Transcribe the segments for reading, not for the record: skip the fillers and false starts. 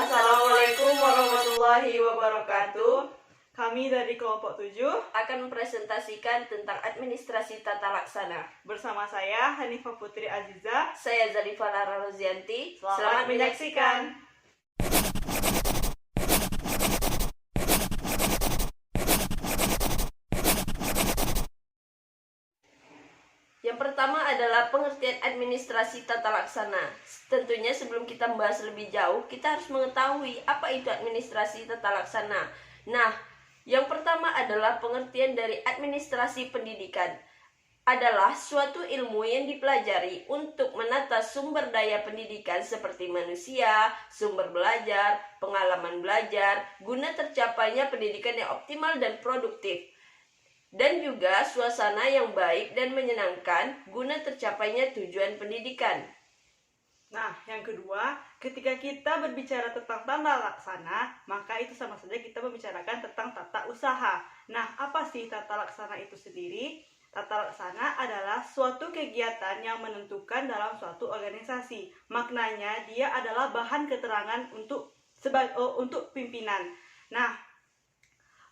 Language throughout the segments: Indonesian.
Assalamualaikum warahmatullahi wabarakatuh. Kami dari kelompok 7 akan mempresentasikan tentang administrasi tata laksana. bersama saya Hanifah Putri Aziza. Saya Zarifah Lara Rozianti. Selamat menyaksikan. Yang pertama adalah pengertian administrasi tata laksana. Tentunya sebelum kita membahas lebih jauh, kita harus mengetahui apa itu administrasi tata laksana. Nah, yang pertama adalah pengertian dari administrasi pendidikan. Adalah suatu ilmu yang dipelajari untuk menata sumber daya pendidikan seperti manusia, sumber belajar, pengalaman belajar, guna tercapainya pendidikan yang optimal dan produktif. Dan juga suasana yang baik dan menyenangkan guna tercapainya tujuan pendidikan. Nah, yang kedua, ketika kita berbicara tentang tata laksana, maka itu sama saja kita membicarakan tentang tata usaha. Nah, apa sih tata laksana itu sendiri? Tata laksana adalah suatu kegiatan yang menentukan dalam suatu organisasi. Maknanya, dia adalah bahan keterangan untuk pimpinan. Nah,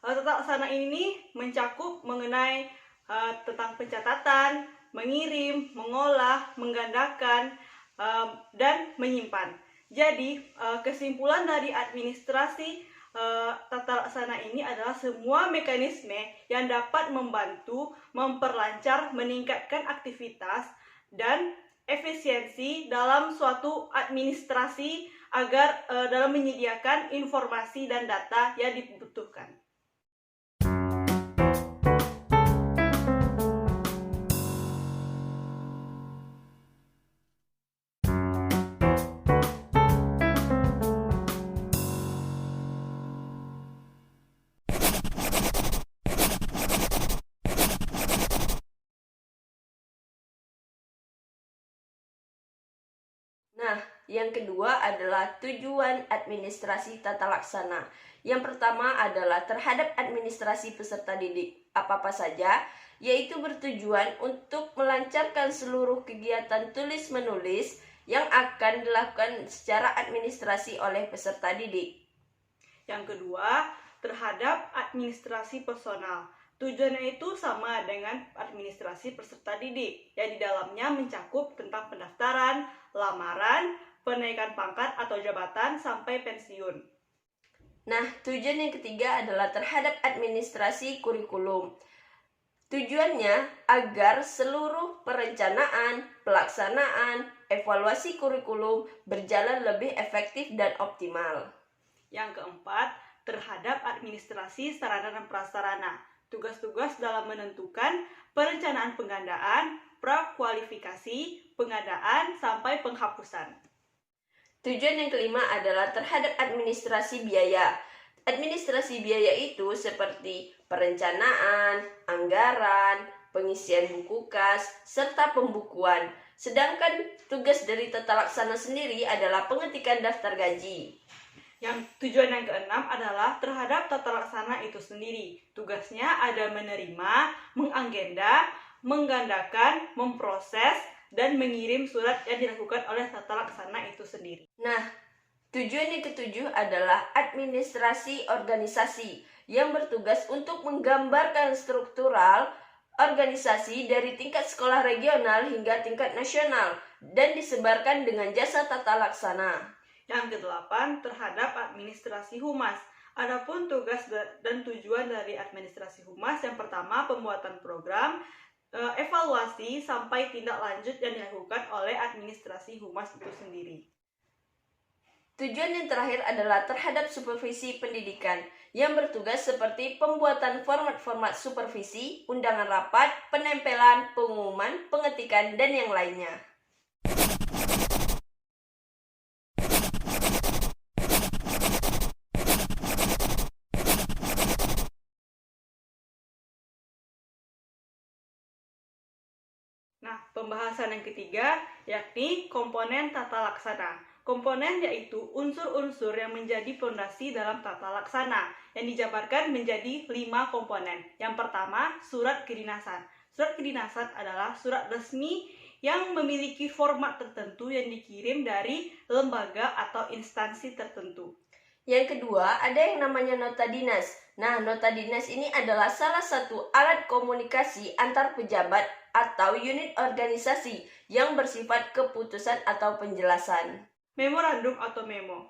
tata laksana ini mencakup mengenai tentang pencatatan, mengirim, mengolah, menggandakan, dan menyimpan. Jadi, kesimpulan dari administrasi tata laksana ini adalah semua mekanisme yang dapat membantu, memperlancar, meningkatkan aktivitas dan efisiensi dalam suatu administrasi agar dalam menyediakan informasi dan data yang dibutuhkan. Nah, yang kedua adalah tujuan administrasi tata laksana. Yang pertama adalah terhadap administrasi peserta didik apa-apa saja, yaitu bertujuan untuk melancarkan seluruh kegiatan tulis-menulis yang akan dilakukan secara administrasi oleh peserta didik. Yang kedua, terhadap administrasi personal. Tujuannya itu sama dengan administrasi peserta didik, yang di dalamnya mencakup tentang pendaftaran, lamaran, penaikan pangkat atau jabatan, sampai pensiun. Nah, tujuan yang ketiga adalah terhadap administrasi kurikulum. Tujuannya agar seluruh perencanaan, pelaksanaan, evaluasi kurikulum berjalan lebih efektif dan optimal. Yang keempat, terhadap administrasi sarana dan prasarana. Tugas-tugas dalam menentukan perencanaan penggandaan, prakualifikasi, pengadaan, sampai penghapusan. Tujuan yang kelima adalah terhadap administrasi biaya. Administrasi biaya itu seperti perencanaan, anggaran, pengisian buku kas, serta pembukuan. Sedangkan tugas dari tata laksana sendiri adalah pengetikan daftar gaji. Yang tujuan yang keenam adalah terhadap tata laksana itu sendiri. Tugasnya ada menerima, mengagenda, menggandakan, memproses, dan mengirim surat yang dilakukan oleh tata laksana itu sendiri. Nah, tujuan yang ketujuh adalah administrasi organisasi yang bertugas untuk menggambarkan struktural organisasi dari tingkat sekolah regional hingga tingkat nasional dan disebarkan dengan jasa tata laksana. Yang kedelapan, terhadap administrasi humas. Adapun tugas dan tujuan dari administrasi humas, yang pertama pembuatan program, evaluasi, sampai tindak lanjut yang dilakukan oleh administrasi humas itu sendiri. Tujuan yang terakhir adalah terhadap supervisi pendidikan yang bertugas seperti pembuatan format-format supervisi, undangan rapat, penempelan, pengumuman, pengetikan, dan yang lainnya. Nah, pembahasan yang ketiga yakni komponen tata laksana. Komponen yaitu unsur-unsur yang menjadi fondasi dalam tata laksana yang dijabarkan menjadi 5 komponen. Yang pertama, surat kedinasan. Surat kedinasan adalah surat resmi yang memiliki format tertentu yang dikirim dari lembaga atau instansi tertentu. Yang kedua, ada yang namanya nota dinas. Nah, nota dinas ini adalah salah satu alat komunikasi antar pejabat atau unit organisasi yang bersifat keputusan atau penjelasan. Memorandum atau memo.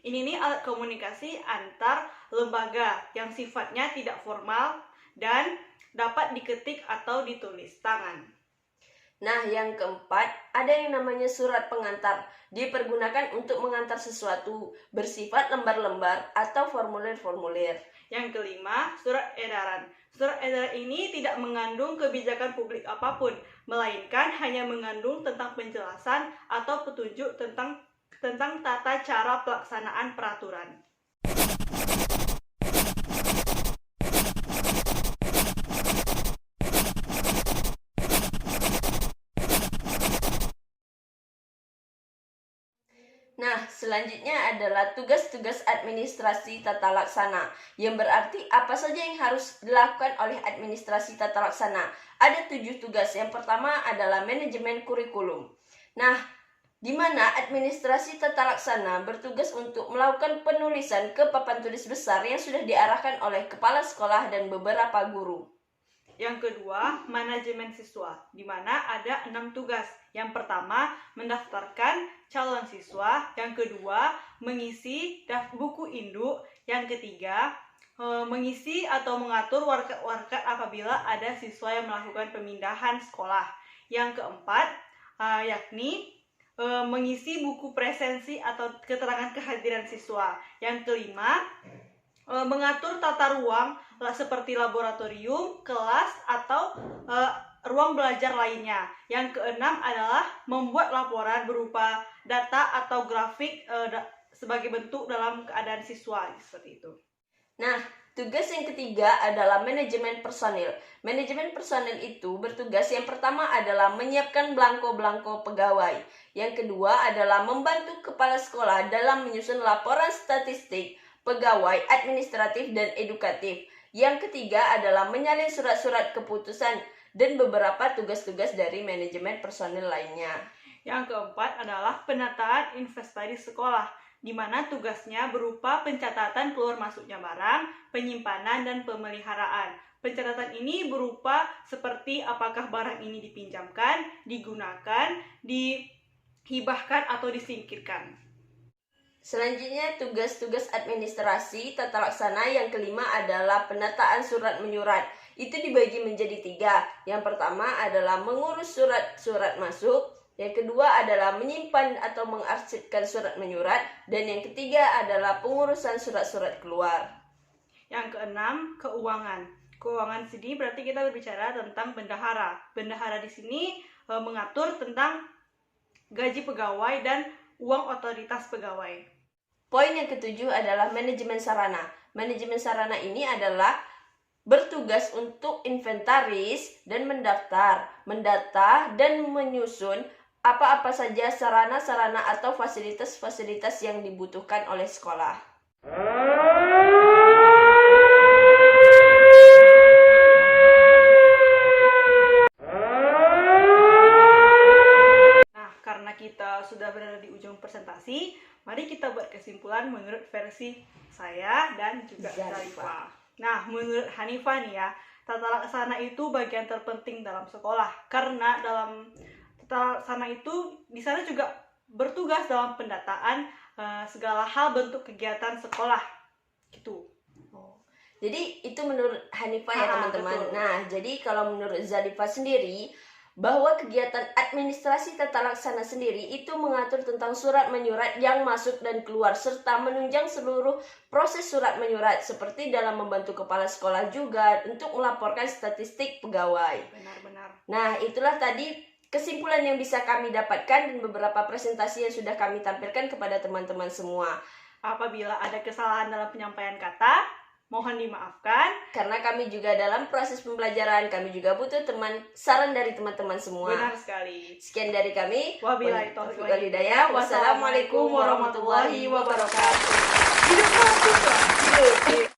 Ini nih alat komunikasi antar lembaga yang sifatnya tidak formal dan dapat diketik atau ditulis tangan. Nah, yang keempat, ada yang namanya surat pengantar. Dipergunakan untuk mengantar sesuatu, bersifat lembar-lembar atau formulir-formulir. Yang kelima, surat edaran. Surat edaran ini tidak mengandung kebijakan publik apapun, melainkan hanya mengandung tentang penjelasan atau petunjuk tentang tata cara pelaksanaan peraturan. Nah, selanjutnya adalah tugas-tugas administrasi tata laksana, yang berarti apa saja yang harus dilakukan oleh administrasi tata laksana. Ada 7 tugas. Yang pertama adalah manajemen kurikulum. Nah, di mana administrasi tata laksana bertugas untuk melakukan penulisan ke papan tulis besar yang sudah diarahkan oleh kepala sekolah dan beberapa guru. Yang kedua, manajemen siswa, di mana ada 6 tugas. Yang pertama, mendaftarkan calon siswa. Yang kedua, mengisi buku induk. Yang ketiga, mengisi atau mengatur warkat apabila ada siswa yang melakukan pemindahan sekolah. Yang keempat, yakni mengisi buku presensi atau keterangan kehadiran siswa. Yang kelima, mengatur tata ruang seperti laboratorium, kelas, atau ruang belajar lainnya. Yang keenam adalah membuat laporan berupa data atau grafik sebagai bentuk dalam keadaan siswa, seperti itu. Nah, tugas yang ketiga adalah manajemen personil. Manajemen personil itu bertugas yang pertama adalah menyiapkan belangko-belangko pegawai. Yang kedua adalah membantu kepala sekolah dalam menyusun laporan statistik pegawai, administratif, dan edukatif. Yang ketiga adalah menyalin surat-surat keputusan dan beberapa tugas-tugas dari manajemen personil lainnya. Yang keempat adalah penataan investasi sekolah, di mana tugasnya berupa pencatatan keluar masuknya barang, penyimpanan, dan pemeliharaan. Pencatatan ini berupa seperti apakah barang ini dipinjamkan, digunakan, dihibahkan, atau disingkirkan. Selanjutnya, tugas-tugas administrasi tata laksana yang kelima adalah penataan surat menyurat. Itu dibagi menjadi 3. Yang pertama adalah mengurus surat-surat masuk. Yang kedua adalah menyimpan atau mengarsipkan surat menyurat. Dan yang ketiga adalah pengurusan surat-surat keluar. Yang keenam, keuangan. Keuangan sini berarti kita berbicara tentang bendahara. Bendahara di sini mengatur tentang gaji pegawai dan uang otoritas pegawai. Poin yang ketujuh adalah manajemen sarana. Manajemen sarana ini adalah bertugas untuk inventaris dan mendaftar, mendata, dan menyusun apa-apa saja sarana-sarana atau fasilitas-fasilitas yang dibutuhkan oleh sekolah. Nah, karena kita sudah berada di ujung presentasi, mari kita buat kesimpulan menurut versi saya dan juga Zarifah. Nah, menurut Hanifah nih ya, tata laksana itu bagian terpenting dalam sekolah. Karena dalam tata laksana itu, di sana juga bertugas dalam pendataan segala hal bentuk kegiatan sekolah. Gitu. Jadi itu menurut Hanifah ya teman-teman. Betul. Nah, jadi kalau menurut Zarifah sendiri, bahwa kegiatan administrasi tata laksana sendiri itu mengatur tentang surat menyurat yang masuk dan keluar serta menunjang seluruh proses surat menyurat seperti dalam membantu kepala sekolah juga untuk melaporkan statistik pegawai. Benar-benar. Nah, itulah tadi kesimpulan yang bisa kami dapatkan dan beberapa presentasi yang sudah kami tampilkan kepada teman-teman semua. Apabila ada kesalahan dalam penyampaian kata, mohon dimaafkan. Karena kami juga dalam proses pembelajaran, kami juga butuh saran dari teman-teman semua. Benar sekali. Sekian dari kami. Wabillahi taufiq wal hidayah. Wassalamualaikum warahmatullahi wabarakatuh. Hidup mahasiswa. Hidup.